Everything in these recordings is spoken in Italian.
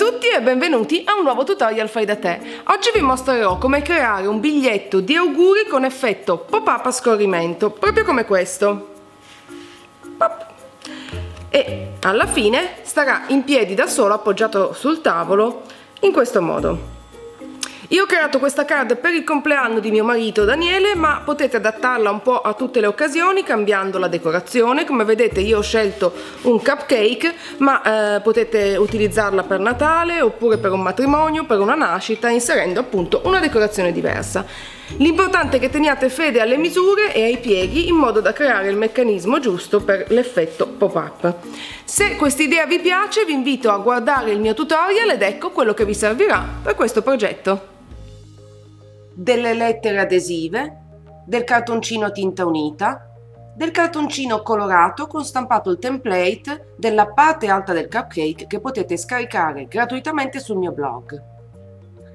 tutti e benvenuti a un nuovo tutorial fai da te. Oggi vi mostrerò come creare un biglietto di auguri con effetto pop-up a scorrimento, proprio come questo. Pop. E alla fine starà in piedi da solo, appoggiato sul tavolo, in questo modo. Io ho creato questa card per il compleanno di mio marito Daniele, ma potete adattarla un po' a tutte le occasioni cambiando la decorazione. Come vedete io ho scelto un cupcake, ma potete utilizzarla per Natale oppure per un matrimonio, per una nascita, inserendo appunto una decorazione diversa. L'importante è che teniate fede alle misure e ai pieghi in modo da creare il meccanismo giusto per l'effetto pop-up. Se questa idea vi piace vi invito a guardare il mio tutorial ed ecco quello che vi servirà per questo progetto. Delle lettere adesive, del cartoncino a tinta unita, del cartoncino colorato con stampato il template della parte alta del cupcake che potete scaricare gratuitamente sul mio blog,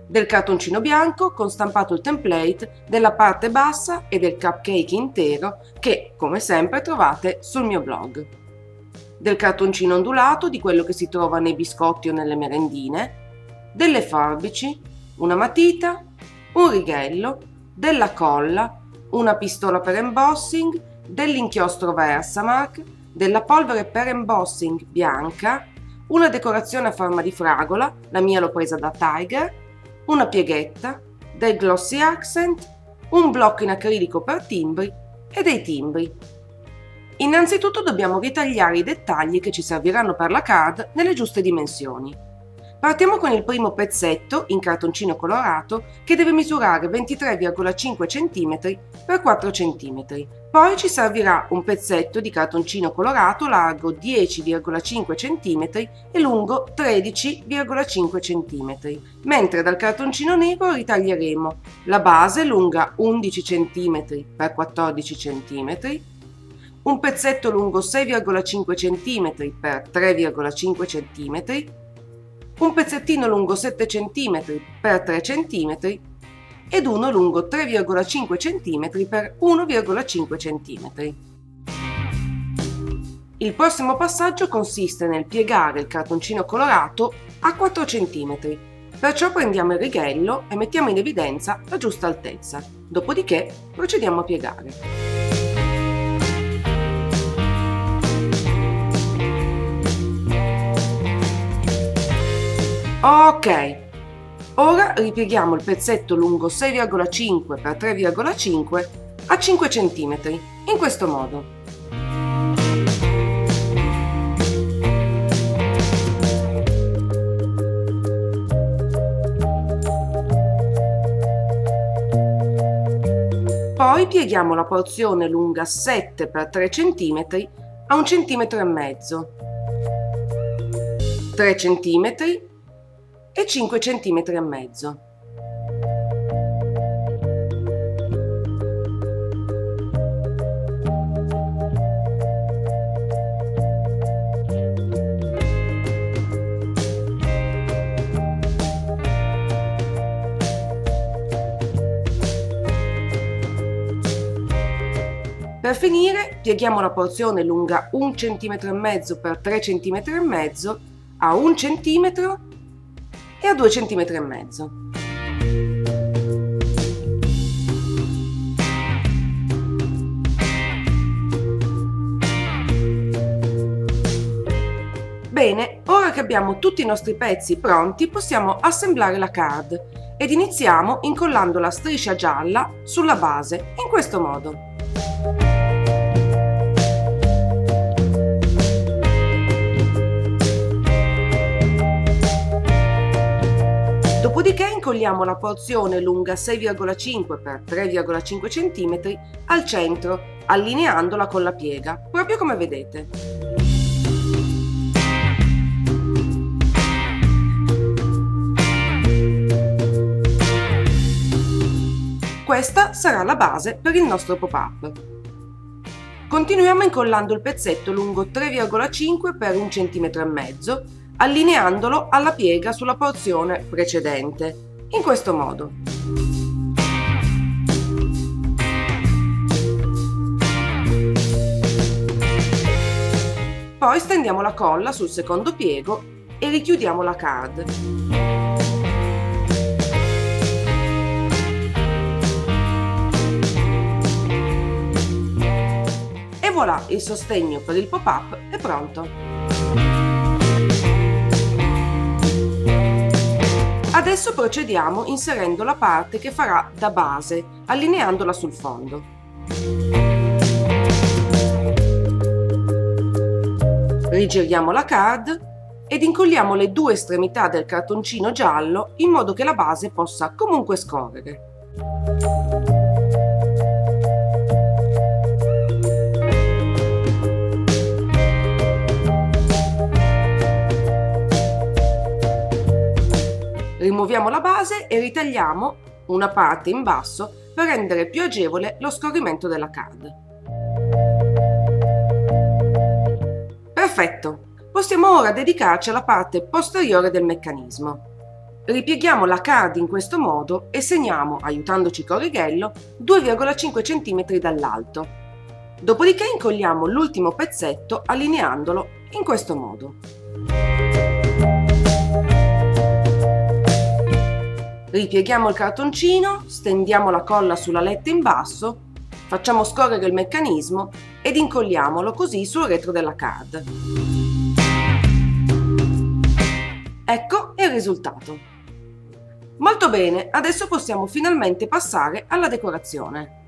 del cartoncino bianco con stampato il template della parte bassa e del cupcake intero che, come sempre, trovate sul mio blog, del cartoncino ondulato di quello che si trova nei biscotti o nelle merendine, delle forbici, una matita, un righello, della colla, una pistola per embossing, dell'inchiostro Versamark, della polvere per embossing bianca, una decorazione a forma di fragola, la mia l'ho presa da Tiger, una pieghetta, del glossy accent, un blocco in acrilico per timbri e dei timbri. Innanzitutto dobbiamo ritagliare i dettagli che ci serviranno per la card nelle giuste dimensioni. Partiamo con il primo pezzetto in cartoncino colorato che deve misurare 23,5 cm x 4 cm. Poi ci servirà un pezzetto di cartoncino colorato largo 10,5 cm e lungo 13,5 cm, mentre dal cartoncino nero ritaglieremo la base lunga 11 cm x 14 cm, un pezzetto lungo 6,5 cm x 3,5 cm, un pezzettino lungo 7 cm x 3 cm ed uno lungo 3,5 cm x 1,5 cm. Il prossimo passaggio consiste nel piegare il cartoncino colorato a 4 cm, perciò prendiamo il righello e mettiamo in evidenza la giusta altezza, dopodiché procediamo a piegare. Ok, ora ripieghiamo il pezzetto lungo 6,5 x 3,5 a 5 cm, in questo modo. Poi pieghiamo la porzione lunga 7 x 3 cm a 1,5 cm, 3 cm e 5 cm e mezzo. Per finire pieghiamo la porzione lunga 1,5 cm x 3 cm e mezzo a 1 cm e a 2,5 cm. Bene, ora che abbiamo tutti i nostri pezzi pronti possiamo assemblare la card ed iniziamo incollando la striscia gialla sulla base, in questo modo. Dopodiché incolliamo la porzione lunga 6,5 x 3,5 cm al centro, allineandola con la piega, proprio come vedete. Questa sarà la base per il nostro pop-up. Continuiamo incollando il pezzetto lungo 3,5 x 1,5 cm, allineandolo alla piega sulla porzione precedente, in questo modo. Poi stendiamo la colla sul secondo piego e richiudiamo la card. E voilà, il sostegno per il pop-up è pronto! Adesso procediamo inserendo la parte che farà da base, allineandola sul fondo. Rigiriamo la card ed incolliamo le due estremità del cartoncino giallo in modo che la base possa comunque scorrere. Rimuoviamo la base e ritagliamo una parte in basso per rendere più agevole lo scorrimento della card. Perfetto! Possiamo ora dedicarci alla parte posteriore del meccanismo. Ripieghiamo la card in questo modo e segniamo, aiutandoci col righello, 2,5 cm dall'alto. Dopodiché incolliamo l'ultimo pezzetto allineandolo in questo modo. Ripieghiamo il cartoncino, stendiamo la colla sulla letta in basso, facciamo scorrere il meccanismo ed incolliamolo così sul retro della card. Ecco il risultato. Molto bene, adesso possiamo finalmente passare alla decorazione.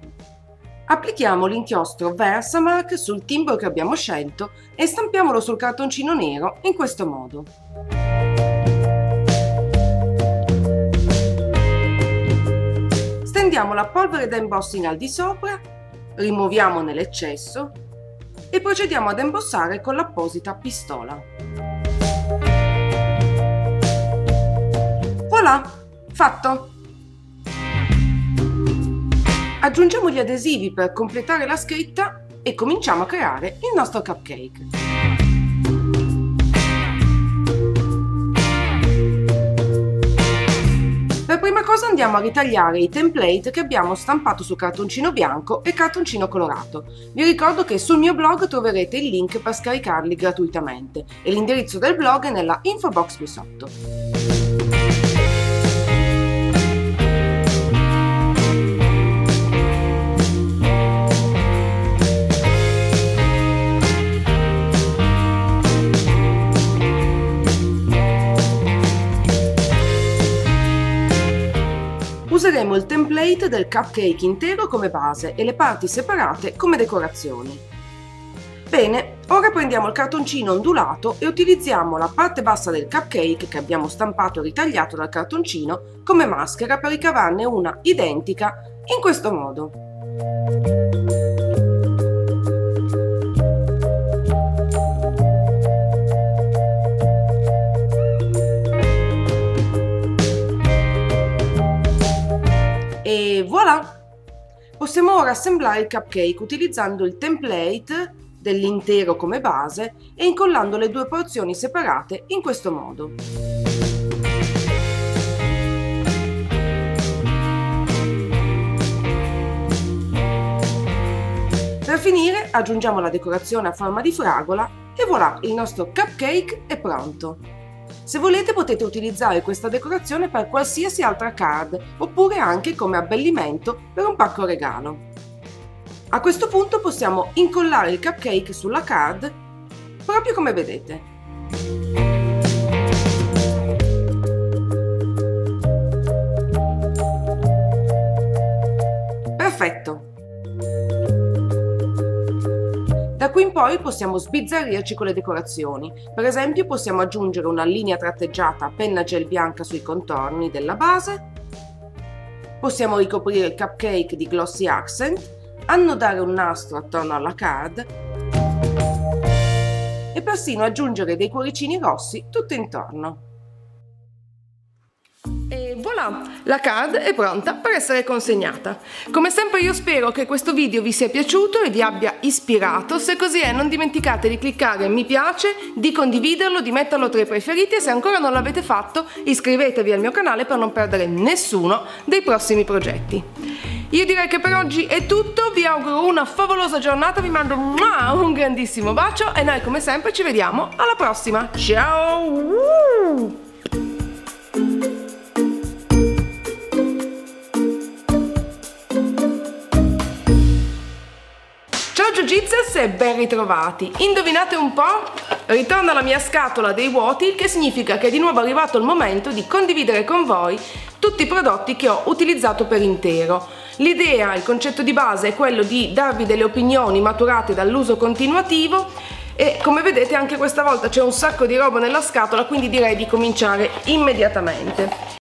Applichiamo l'inchiostro Versamark sul timbro che abbiamo scelto e stampiamolo sul cartoncino nero in questo modo. Stendiamo la polvere da embossing al di sopra, rimuoviamone l'eccesso e procediamo ad embossare con l'apposita pistola. Voilà, fatto! Aggiungiamo gli adesivi per completare la scritta e cominciamo a creare il nostro cupcake. Per prima cosa andiamo a ritagliare i template che abbiamo stampato su cartoncino bianco e cartoncino colorato. Vi ricordo che sul mio blog troverete il link per scaricarli gratuitamente e l'indirizzo del blog è nella info box qui sotto. Useremo il template del cupcake intero come base e le parti separate come decorazioni. Bene, ora prendiamo il cartoncino ondulato e utilizziamo la parte bassa del cupcake che abbiamo stampato e ritagliato dal cartoncino come maschera per ricavarne una identica in questo modo. E voilà! Possiamo ora assemblare il cupcake utilizzando il template dell'intero come base e incollando le due porzioni separate in questo modo. Per finire aggiungiamo la decorazione a forma di fragola e voilà, il nostro cupcake è pronto! Se volete potete utilizzare questa decorazione per qualsiasi altra card oppure anche come abbellimento per un pacco regalo. A questo punto possiamo incollare il cupcake sulla card proprio come vedete. Perfetto! Da qui in poi possiamo sbizzarrirci con le decorazioni. Per esempio possiamo aggiungere una linea tratteggiata a penna gel bianca sui contorni della base, possiamo ricoprire il cupcake di glossy accent, annodare un nastro attorno alla card e persino aggiungere dei cuoricini rossi tutto intorno. E voilà, la card è pronta per essere consegnata. Come sempre io spero che questo video vi sia piaciuto e vi abbia ispirato. Se così è, non dimenticate di cliccare mi piace, di condividerlo, di metterlo tra i preferiti e se ancora non l'avete fatto iscrivetevi al mio canale per non perdere nessuno dei prossimi progetti. Io direi che per oggi è tutto, vi auguro una favolosa giornata, vi mando un grandissimo bacio e noi come sempre ci vediamo alla prossima. Ciao! Ciao Jiu-Jitsus e ben ritrovati! Indovinate un po'? Ritorna la mia scatola dei vuoti, il che significa che è di nuovo arrivato il momento di condividere con voi tutti i prodotti che ho utilizzato per intero. L'idea, il concetto di base è quello di darvi delle opinioni maturate dall'uso continuativo e come vedete anche questa volta c'è un sacco di roba nella scatola, quindi direi di cominciare immediatamente.